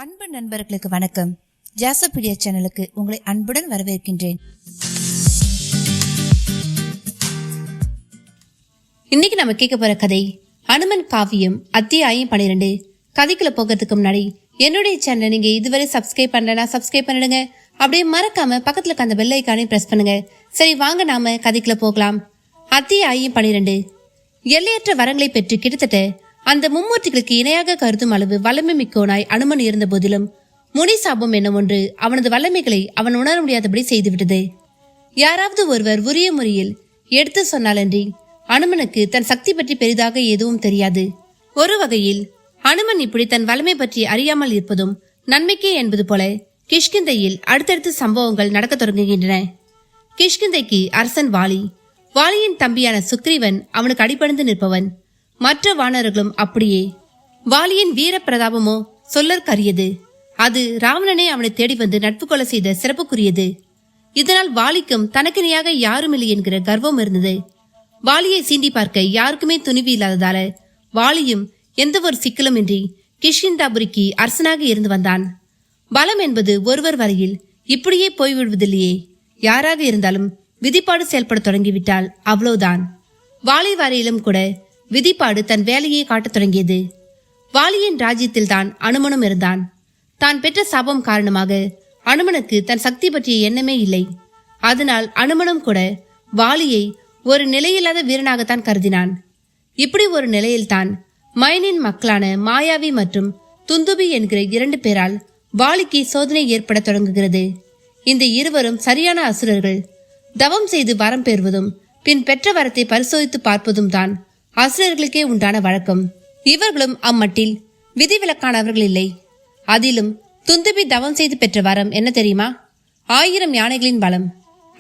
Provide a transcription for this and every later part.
அன்பு நண்பர்களுக்கு வணக்கம். ஜாசோபீடியா சேனலுக்கு உங்களை அன்புடன் வரவேற்கின்றேன். இன்னைக்கு நம்ம கேட்க போற கதை அனுமன் காவியம் அத்தியாயம் 12. கதைக்குள்ள போகிறதுக்கு முன்னாடி என்னுடைய சேனலை நீங்க இதுவரை சப்ஸ்கிரைப் பண்ணலனா சப்ஸ்கிரைப் பண்ணிடுங்க. அப்படியே மறக்காம பக்கத்துல இருக்க அந்த பெல் ஐகானை பிரஸ் பண்ணுங்க. சரி, வாங்க நாம கதைக்குள்ள போகலாம். அத்தியாயம் 12. எல்லையற்ற வரங்களை பெற்று கிட்டத்தட்ட அந்த மும்மூர்த்திகளுக்கு இணையாக கருதும் அளவு வல்லமை மிக்கோனாய் அனுமன் இருந்த போதிலும் முனி சாபம் என்ன ஒன்று அவனது வல்லமைகளை அவன் உணர முடியாதபடி செய்துவிட்டது. யாராவது ஒருவர் உரிய முறையில் எடுத்து சொன்னாலன்றி அனுமனுக்கு தன் சக்தி பற்றி பெரிதாக எதுவும் தெரியாது. ஒரு வகையில் அனுமன் இப்படி தன் வல்லமை பற்றி அறியாமல் இருப்பதும் நன்மைக்கே என்பது போல கிஷ்கிந்தையில் அடுத்தடுத்து சம்பவங்கள் நடக்க தொடங்குகின்றன. கிஷ்கிந்தைக்கு அரசன் வாலி, வாலியின் தம்பியான சுக்ரீவன் அவனுக்கு அடிபணிந்து நிற்பவன். மற்ற வானர்களும் அப்படியே. வாலியின் வீர பிரதாபமோ சொல்லற்கரியது. அது ராவணனே அவனை தேடி வந்து நட்பு கொலை செய்த சிறப்புக்குரியது. இதனால் வாலிக்கும் தனக்கிணையாக யாருமில்லை என்கிற கர்வம் இருந்தது. வாலியை சீண்டி பார்க்க யாருக்குமே துணிவு இல்லாததால வாலியும் எந்த ஒரு சிக்கலும் இன்றி கிஷ்கிந்தாபுரிக்கு அரசனாக இருந்து வந்தான். பலம் என்பது ஒருவர் வரையில் இப்படியே போய்விடுவதில்லையே. யாராக இருந்தாலும் விதிப்பாடு செயல்பட தொடங்கிவிட்டால் அவ்வளவுதான். வாலி வரையிலும் கூட விதிப்பாடு தன் வேலையை காட்டத் தொடங்கியது. வாலியின் ராஜ்யத்தில் தான் அனுமனும் இருந்தான். தான் பெற்ற சாபம் காரணமாக அனுமனுக்கு தன் சக்தி பற்றிய எண்ணமே இல்லை. அதனால் அனுமனும் கூட வாலியை ஒரு நிலையில்லாத வீரனாகத்தான் கருதினான். இப்படி ஒரு நிலையில்தான் மைனின் மக்களான மாயாவி மற்றும் துந்துபி என்கிற 2 பேரால் வாலிக்கு சோதனை ஏற்பட தொடங்குகிறது. இந்த இருவரும் சரியான அசுரர்கள். தவம் செய்து வரம் பெறுவதும் பின் பெற்ற வரத்தை பரிசோதித்து பார்ப்பதும் தான் அசுரர்களுக்கே உண்டான வழக்கம். இவர்களும் அம்மட்டில் விதிவிலக்கானவர்கள் இல்லை. அதிலும் துந்துபி தவம் செய்து பெற்ற வரம் என்ன தெரியுமா? 1000 யானைகளின் பலம்.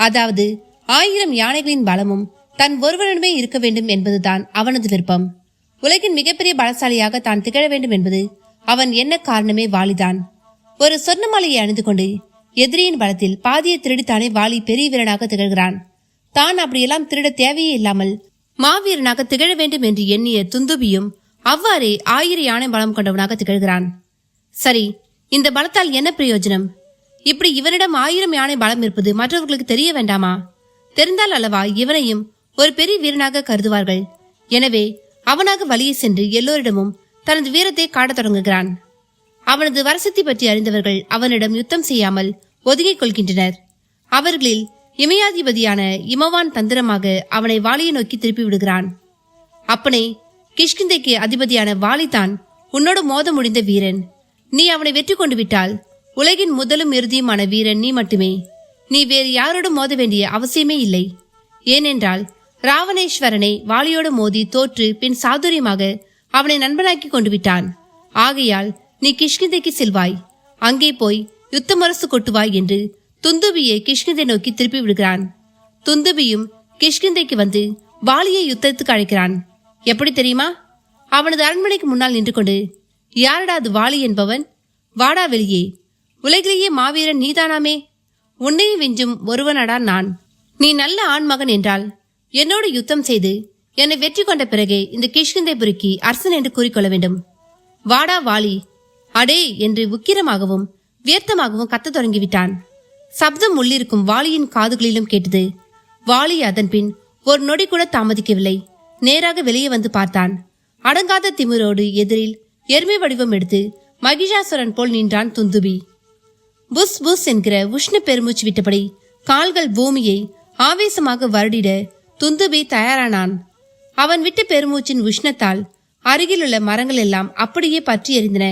அதாவது 1000 யானைகளின் பலமும் தன் ஒருவனிடமே இருக்க வேண்டும் என்பதுதான் அவனது விருப்பம். உலகின் மிகப்பெரிய பலசாலியாக தான் திகழ வேண்டும் என்பது அவன் என்ன காரணமே வாலிதான். ஒரு சொர்ண மாலையை அணிந்து கொண்டு எதிரியின் பலத்தில் பாதியை திருடித்தானே வாலி பெரிய வீரனாக திகழ்கிறான். தான் அப்படியெல்லாம் திருட தேவையே இல்லாமல் மாவீரனாக திகழ வேண்டும் என்று எண்ணிய துந்துபியும் அவ்வாறே 1000 யானை பலம் கொண்டவனாக திகழ்கிறான். சரி, இந்த பலத்தால் என்ன பிரயோஜனம்? இப்படி இவனிடம் 1000 யானை பலம் இருப்பது மற்றவர்களுக்கு தெரிய வேண்டாமா? தெரிந்தால் அல்லவா இவனையும் ஒரு பெரிய வீரனாக கருதுவார்கள். எனவே அவனாக வழியே சென்று எல்லோரிடமும் தனது வீரத்தை காட்டத் தொடங்குகிறான். அவனது வரசக்தி பற்றி அறிந்தவர்கள் அவனிடம் யுத்தம் செய்யாமல் ஒதுங்கிக் கொள்கின்றனர். அவர்களில் இமயாதிபதியான இமவான் தந்திரமாக அவனை வாலியை நோக்கி திருப்பி விடுகிறான். அப்பனே, கிஷ்கிந்தைக்கு அதிபதியான வாலிதான் உன்னோடு மோத முடிந்த வீரன். நீ அவனை வெற்றி கொண்டு விட்டால் உலகின் முதலும் இறுதியுமான வீரன் நீ மட்டுமே. நீ வேறு யாரோடும் மோத வேண்டிய அவசியமே இல்லை. ஏனென்றால் ராவணேஸ்வரனை வாலியோடு மோதி தோற்று பின் சாதுரியமாக அவனை நண்பனாக்கி கொண்டு விட்டான். ஆகையால் நீ கிஷ்கிந்தைக்கு செல்வாய். அங்கே போய் யுத்தமரசு கொட்டுவாய் என்று துந்துபியை கிஷ்கிந்தை நோக்கி திருப்பி விடுகிறான். துந்துபியும் கிஷ்கிந்தைக்கு வந்து வாலியை யுத்தத்துக்கு அழைக்கிறான். எப்படி தெரியுமா? அவனது அரண்மனைக்கு முன்னால் நின்று கொண்டு, யாரடா அது வாலி என்பவன்? வாடா வெளியே. உலகிலேயே மாவீரன் நீதானாமே. உன்னையும் வெஞ்சும் ஒருவனடா நான். நீ நல்ல ஆண்மகன் என்றால் என்னோடு யுத்தம் செய்து என்னை வெற்றி கொண்ட பிறகே இந்த கிஷ்கிந்தைபுரிக்கு அரசன் என்று கூறிக்கொள்ள வேண்டும். வாடா வாலி. அடே என்று உக்கிரமாகவும் வியர்த்தமாகவும் கத்த தொடங்கிவிட்டான். சப்தம் உள்ளிருக்கும் வாலியின் காதுகளிலும் கேட்டது. வாலி அதன் பின் ஒரு நொடி கூட தாமதிக்கவில்லை. நேராக வெளியே வந்து பார்த்தான். அடங்காத திமிரோடு எதிரில் எருமை வடிவம் எடுத்து மகிஷாசுரன் போல் நின்றான் துந்துபி. புஸ் புஸ் என்கிற உஷ்ண பெருமூச்சு விட்டபடி கால்கள் பூமியை ஆவேசமாக வருடிட துந்துபி தயாரானான். அவன் விட்ட பெருமூச்சின் உஷ்ணத்தால் அருகிலுள்ள மரங்கள் எல்லாம் அப்படியே பற்றி எறிந்தன.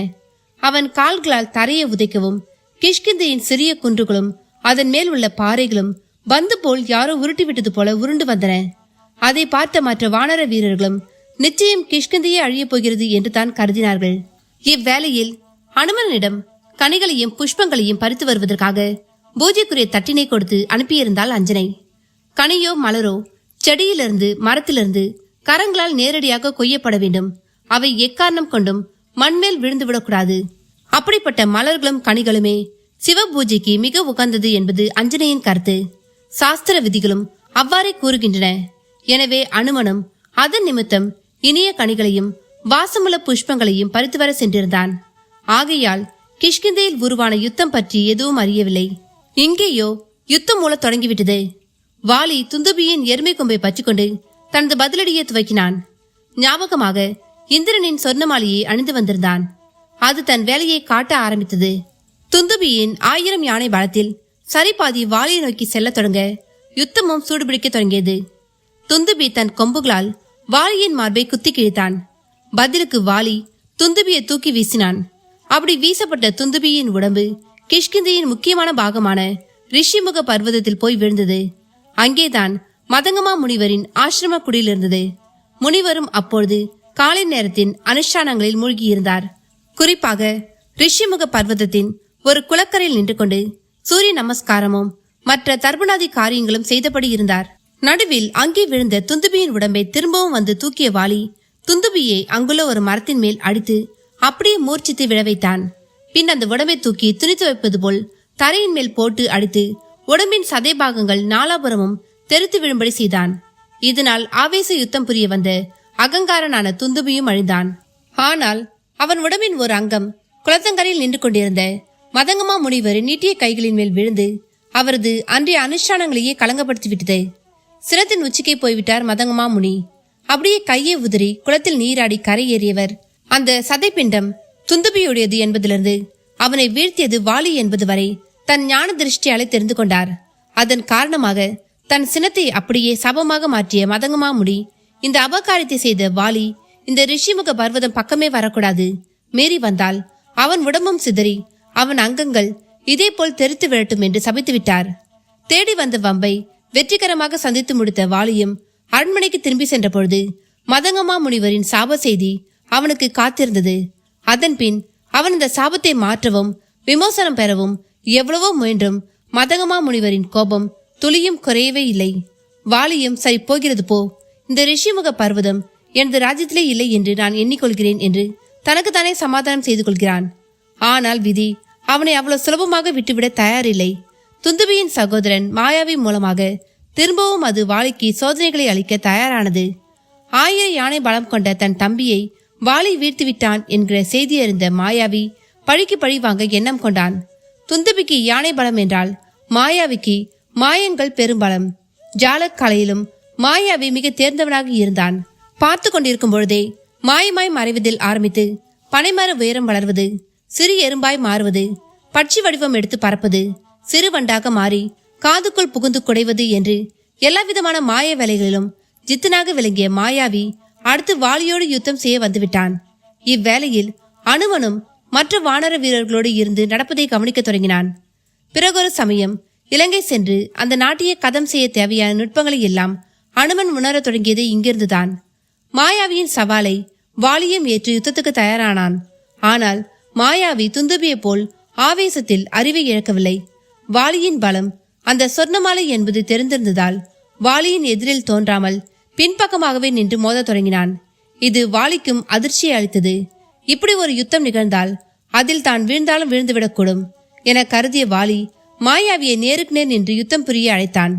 அவன் கால்களால் தரையை உதைக்கவும் கிஷ்கிந்தையின் சிறிய குன்றுகளும் அதன் மேல் உள்ள பாறைகளும் பந்து போல் யாரோ உருட்டிவிட்டது போல உருண்டு வந்தன. அதை பார்த்த மற்ற வானர வீரர்களும் நிச்சயம் கிஷ்கிந்தையே அழியப் போகிறது என்று தான் கருதினார்கள். இவ்வேளையில் அனுமனிடம் கனிகளையும் புஷ்பங்களையும் பறித்து வருவதற்காக பூஜைக்குரிய தட்டினை கொடுத்து அனுப்பியிருந்தாள் அஞ்சனை. கனியோ மலரோ செடியிலிருந்து மரத்திலிருந்து கரங்களால் நேரடியாக கொய்யப்பட வேண்டும். அவை எக்காரணம் கொண்டும் மண்மேல் விழுந்துவிடக்கூடாது. அப்படிப்பட்ட மலர்களும் கனிகளுமே சிவ பூஜைக்கு மிக உகந்தது என்பது அஞ்சனையின் கருத்து. சாஸ்திர விதிகளும் அவ்வாறே கூறுகின்றன. எனவே அனுமனும் அதன் நிமித்தம் இனிய கனிகளையும் வாசமுள்ள புஷ்பங்களையும் பறித்து வர சென்றிருந்தான். ஆகையால் கிஷ்கிந்தையில் உருவான யுத்தம் பற்றி எதுவும் அறியவில்லை. இங்கேயோ யுத்தம் மூல தொடங்கிவிட்டது. வாலி துந்துபியின் எருமை கொம்பை பற்றிக்கொண்டு தனது பதிலடியை துவக்கினான். ஞாபகமாக இந்திரனின் சொர்ண மாலையை அணிந்து வந்திருந்தான். அது தன் வேலையை காட்ட ஆரம்பித்தது. துந்துபியின் 1000 யானை பலத்தில் சரிபாதி வாலியை நோக்கி செல்ல தொடங்க யுத்தமும் சூடுபிடிக்க தொடங்கியது. துந்துபி தன் கொம்புகளால் வாலியின் மார்பை குத்தி கிழித்தான். பதிலுக்கு வாலி துந்துபியை தூக்கி வீசினான். அப்படி வீசப்பட்ட துந்துபியின் உடம்பு கிஷ்கிந்தையின் முக்கியமான பாகமான ரிஷிமுக பர்வதத்தில் போய் விழுந்தது. அங்கேதான் மதங்கமா முனிவரின் ஆசிரம குடியில் இருந்தது. முனிவரும் அப்பொழுது காலை நேரத்தின் அனுஷ்டானங்களில் மூழ்கியிருந்தார். குறிப்பாக ரிஷிமுக பர்வதத்தின் ஒரு குளக்கரையில் நின்று கொண்டு சூரிய நமஸ்காரமும் மற்ற தர்பணாதி காரியங்களும் செய்தபடி இருந்தார். நடுவில் அங்கே விழுந்த துந்துபியின் உடம்பை திரும்பவும் வந்து தூக்கிய வாலி துந்துபியை அங்குள்ள ஒரு மரத்தின் மேல் அடித்து அப்படியே மூர்ச்சித்து விழ வைத்தான். பின் அந்த உடம்பை தூக்கி துணித்து வைப்பது போல் தரையின் மேல் போட்டு அடித்து உடம்பின் சதை பாகங்கள் நாலாபுரமும் தெறித்து விழும்படி செய்தான். இதனால் ஆவேச யுத்தம் புரிய வந்த அகங்காரனான துந்துபியும் அழிந்தான். ஆனால் அவன் உடம்பின் ஒரு அங்கம் குளத்தங்கரையில் நின்று கொண்டிருந்த மதங்கமா முனிவரின் நீட்டிய கைகளின் மேல் விழுந்து அவரது அன்றைய அனுஷ்டானங்களையே கலங்கப்படுத்திவிட்டது. சிரத்தின் உச்சிக்கே போய்விட்டார் மதங்கமா முனி. அப்படியே கையை உதிரி குளத்தில் நீராடி கரை ஏறியவர் அந்த சதைப்பிண்டம் துந்துபியுடையது என்பதிலிருந்து அவனை வீழ்த்தியது வாலி என்பது வரை தன் ஞான திருஷ்டியாலே தெரிந்து கொண்டார். அதன் காரணமாக தன் சினத்தை அப்படியே சபமாக மாற்றிய மதங்கமா முடி இந்த அபகாரத்தை செய்த வாலி இந்த ரிஷிமுக பர்வதம் பக்கமே வரக்கூடாது. மீறி வந்தால் அவன் உடம்பும் சிதறி அவன் அங்கங்கள் இதே போல் தெரித்து விழட்டும் என்று சபித்து விட்டார். தேடி வந்த வம்பை வெற்றிகரமாக சந்தித்து முடித்த வாலியும் அரண்மனைக்கு திரும்பி சென்ற பொழுது மதங்கமா முனிவரின் சாப செய்தி அவனுக்கு காத்திருந்தது. அதன் பின் அவன் இந்த சாபத்தை மாற்றவும் விமோசனம் பெறவும் எவ்வளவோ முயன்றும் மதங்கமா முனிவரின் கோபம் துளியும் குறையவே இல்லை. வாலியும் சரி போகிறது போ, இந்த ரிஷிமுக பர்வதம் எனது ராஜ்யத்திலே இல்லை என்று நான் எண்ணிக்கொள்கிறேன் என்று தனக்குத்தானே சமாதானம் செய்து கொள்கிறான். ஆனால் விதி அவனை அவ்வளவு சுலபமாக விட்டுவிட தயாரில்லை. துந்துபியின் சகோதரன் மாயாவி மூலமாக திரும்பவும் அது வாலிக்கு சோதனைகளை அளிக்க தயாரானது. 1000 யானை பலம் கொண்ட தன் தம்பியை வாலி வீழ்த்திவிட்டான் என்கிற செய்தி அறிந்த மாயாவி பழிக்கு பழி வாங்க எண்ணம் கொண்டான். துந்துபிக்கு யானை பலம் என்றால் மாயாவிக்கு மாயங்கள் பெரும்பலம். ஜாலக்கலையிலும் மாயாவி மிக தேர்ந்தவனாக இருந்தான். பார்த்து கொண்டிருக்கும் பொழுதே மாயமாய் மறைவதில் ஆரம்பித்து பனைமர உயரம் வளர்வது, சிறு எறும்பாய் மாறுவது, பட்சி வடிவம் எடுத்து பறப்பது, சிறு வண்டாக மாறி காதுக்குள் புகுந்து குடைவது என்று எல்லாவிதமான மாய வேலைகளிலும் ஜித்தனாக விளங்கிய மாயாவி அடுத்து வாலியோடு யுத்தம் செய்ய வந்துவிட்டான். இவ்வேளையில் அனுமனும் மற்ற வானர வீரர்களோடு இருந்து நடப்பதை கவனிக்க தொடங்கினான். பிறகொரு சமயம் இலங்கை சென்று அந்த நாட்டிய கதம் செய்ய தேவையான நுட்பங்களை எல்லாம் அனுமன் உணரத் தொடங்கியது இங்கிருந்துதான். மாயாவியின் சவாலை வாலியும் ஏற்று யுத்தத்துக்கு தயாரானான். ஆனால் மாயாவி துந்துபியை போல் ஆவேசத்தில் அறிவை இழக்கவில்லை. வாலியின் பலம் அந்த சொர்ணமாலை என்பது தெரிந்திருந்ததால் வாலியின் எதிரில் தோன்றாமல் பின்பக்கமாகவே நின்று மோதத் தொடங்கினான். இது வாலிக்கும் அதிர்ச்சியை அளித்தது. இப்படி ஒரு யுத்தம் நிகழ்ந்தால் அதில் தான் வீழ்ந்தாலும் விழுந்துவிடக்கூடும் என கருதிய வாலி மாயாவியை நேருக்கு நேர் நின்று யுத்தம் புரிய அழைத்தான்.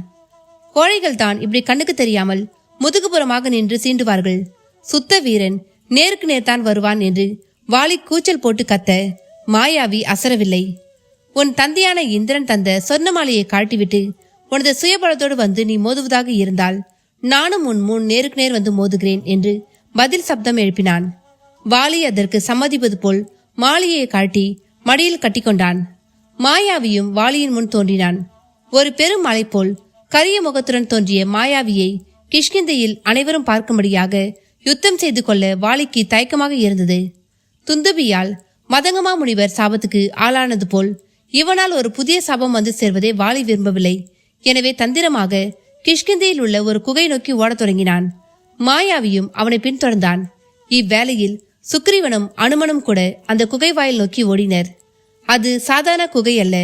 கோழைகள் தான் இப்படி கண்ணுக்கு தெரியாமல் முதுகுப்புறமாக நின்று சீண்டுவார்கள். சுத்த வீரன் நேருக்கு நேர்தான் வருவான் என்று வாலி கூச்சல் போட்டு கத்த மாயாவி அசரவில்லை. உன் தந்தையான இந்திரன் தந்த சொர்ணமாலையை காட்டிவிட்டு உனது சுயபலத்தோடு வந்து நீ மோதுவதாக இருந்தால் நானும் உன் முன் நேருக்கு நேர் வந்து மோதுகிறேன் என்று பதில் சப்தம் எழுப்பினான். வாலி அதற்கு சம்மதிப்பது போல் மாலையை காட்டி மடியில் கட்டிக்கொண்டான். மாயாவியும் வாலியின் முன் தோன்றினான். ஒரு பெரும் மலை போல் கரிய முகத்துடன் தோன்றிய மாயாவியை கிஷ்கிந்தையில் அனைவரும் பார்க்கும்படியாக யுத்தம் செய்து கொள்ள வாலிக்கு தயக்கமாக இருந்தது. துந்துபியால் மதங்கமா முனிவர் சாபத்துக்கு ஆளானது போல் இவனால் ஒரு புதிய சாபம் வந்து சேர்வதை வாலி விரும்பவில்லை. எனவே தந்திரமாக கிஷ்கிந்தையில் உள்ள ஒரு குகை நோக்கி ஓடத் தொடங்கினான். மாயாவியும் அவனை பின்தொடர்ந்தான். இவ்வேளையில் சுக்ரீவனும் அனுமனும் கூட அந்த குகை வாயில் நோக்கி ஓடினர். அது சாதாரண குகை அல்ல.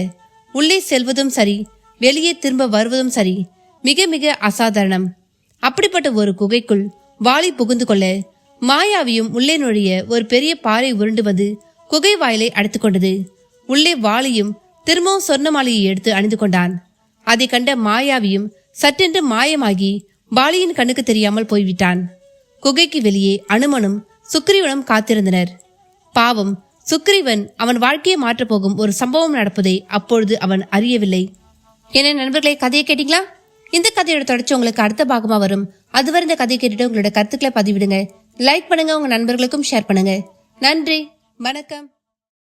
உள்ளே செல்வதும் சரி, வெளியே திரும்ப வருவதும் சரி, மிக மிக அசாதாரணம். அப்படிப்பட்ட ஒரு குகைக்குள் வாலி புகுந்து கொள்ள மாயாவியும் உள்ளே நுழைய ஒரு பெரிய பாறை உருண்டு வந்து குகை வாயிலை அடைத்துக் கொண்டது. உள்ளே வாலியும் திரும்பவும் சொர்ணமாலையை எடுத்து அணிந்து கொண்டான். அதை கண்ட மாயாவியும் சற்றென்று மாயமாகி வாலியின் கண்ணுக்கு தெரியாமல் போய்விட்டான். குகைக்கு வெளியே அனுமனும் சுக்ரீவனும் காத்திருந்தனர். பாவம், சுக்ரீவன் அவன் வாழ்க்கையை மாற்றப் போகும் ஒரு சம்பவம் நடப்பதை அப்பொழுது அவன் அறியவில்லை. என்ன நண்பர்களே, கதையை கேட்டீங்களா? இந்த கதையோட தொடர்ச்சி உங்களுக்கு அடுத்த பாகமா வரும். அதுவரை இந்த கதையை கேட்டுட்டு உங்களோட கருத்துக்களை பதிவிடுங்க. லைக் பண்ணுங்க, உங்க நண்பர்களுக்கும் ஷேர் பண்ணுங்க. நன்றி, வணக்கம்.